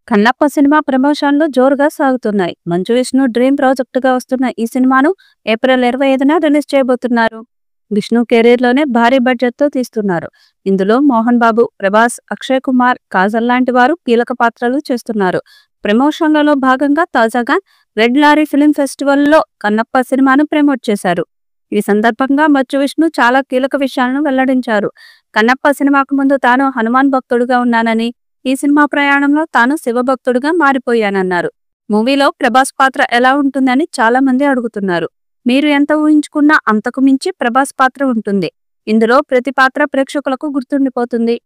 Kannappa cinema ప్రమోషన్లు జోరుగా సాగుతున్నాయి. మంచు విష్ణు డ్రీమ్ ప్రాజెక్టుగా వస్తున్న ఈ సినిమాను ఏప్రిల్ 25న రిలీజ్ చేయబోతున్నారు. విష్ణు కెరీర్ లోనే భారీ బడ్జెట్ తో తీస్తున్నారు. ఇందులో మోహన్ బాబు, ప్రభాస్, అక్షయ్ కుమార్, కాజల్ లాంటి వారు కీలక పాత్రలు చేస్తున్నారు. ప్రమోషన్లలో భాగంగా తాజాగా రెడ్ లారీ ఫిల్మ్ ఫెస్టివల్లో కన్నప్ప సినిమాను ప్రమోట్ చేశారు. ఈ సందర్భంగా మంచు విష్ణు చాలా కీలక విషయాలను వెల్లడించారు. కన్నప్ప సినిమాకు ముందు తాను హనుమాన్ భక్తుడుగా ఉన్నానని, ఈ సినిమా ప్రయాణంలో తాను శివభక్తుడిగా మారిపోయానన్నారు. మూవీలో ప్రభాస్ పాత్ర ఎలా ఉంటుందని చాలా మంది అడుగుతున్నారు. మీరు ఎంత ఊహించుకున్నా అంతకు మించి ప్రభాస్ పాత్ర ఉంటుంది. ఇందులో ప్రతి పాత్ర ప్రేక్షకులకు గుర్తుండిపోతుంది.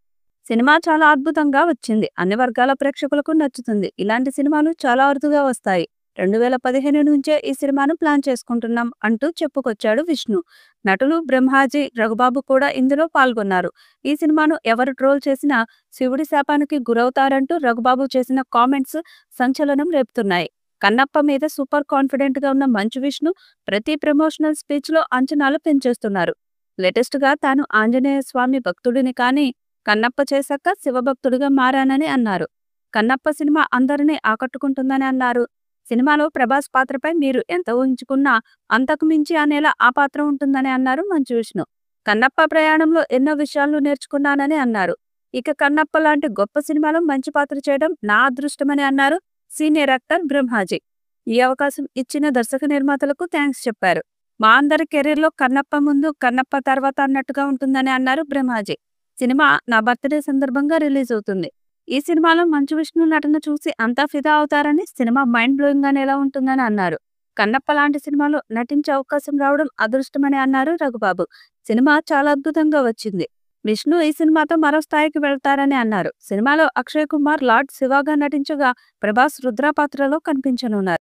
సినిమా చాలా అద్భుతంగా వచ్చింది. అన్ని వర్గాల ప్రేక్షకులకు నచ్చుతుంది. ఇలాంటి సినిమాలు చాలా అరుదుగా వస్తాయి. 2015 నుంచే ఈ సినిమాను ప్లాన్ చేసుకుంటున్నాం అంటూ చెప్పుకొచ్చాడు విష్ణు. నటులు బ్రహ్మాజీ, రఘుబాబు కూడా ఇందులో పాల్గొన్నారు. ఈ సినిమాను ఎవరు ట్రోల్ చేసినా శివుడి శాపానికి గురవుతారంటూ రఘుబాబు చేసిన కామెంట్స్ సంచలనం రేపుతున్నాయి. కన్నప్ప మీద సూపర్ కాన్ఫిడెంట్ గా ఉన్న మంచు విష్ణు ప్రతి ప్రమోషనల్ స్పీచ్ లో అంచనాలు పెంచేస్తున్నారు. లేటెస్ట్ గా తాను ఆంజనేయ స్వామి భక్తుడిని కానీ కన్నప్ప చేశాక శివభక్తుడిగా మారానని అన్నారు. కన్నప్ప సినిమా అందరినీ ఆకట్టుకుంటుందని అన్నారు. సినిమాలో ప్రభాస్ పాత్రపై మీరు ఎంత ఊహించుకున్నా అంతకు మించి అనేలా ఆ పాత్ర ఉంటుందని అన్నారు మంచు విష్ణు. కన్నప్ప ప్రయాణంలో ఎన్నో విషయాలను నేర్చుకున్నానని అన్నారు. ఇక కన్నప్ప లాంటి గొప్ప సినిమాలో మంచి పాత్ర చేయడం నా అదృష్టమని అన్నారు సీనియర్ యాక్టర్ బ్రహ్మాజీ. ఈ అవకాశం ఇచ్చిన దర్శక నిర్మాతలకు థ్యాంక్స్ చెప్పారు. మా అందరి కెరీర్ లో కన్నప్ప ముందు, కన్నప్ప తర్వాత అన్నట్టుగా ఉంటుందని అన్నారు బ్రహ్మాజీ. సినిమా నా బర్త్డే సందర్భంగా రిలీజ్ అవుతుంది. ఈ సినిమాలో మంచు విష్ణు నటన చూసి అంతా ఫిదా అవుతారని, సినిమా మైండ్ బ్లోయింగ్ గానే ఎలా ఉంటుందని అన్నారు. కన్నప్ప లాంటి సినిమాలో నటించే అవకాశం రావడం అదృష్టమని అన్నారు రఘుబాబు. సినిమా చాలా అద్భుతంగా వచ్చింది. విష్ణు ఈ సినిమాతో మరో స్థాయికి వెళ్తారని అన్నారు. సినిమాలో అక్షయ్ కుమార్ లార్డ్ శివాగా నటించగా ప్రభాస్ రుద్ర పాత్రలో కనిపించనున్నారు.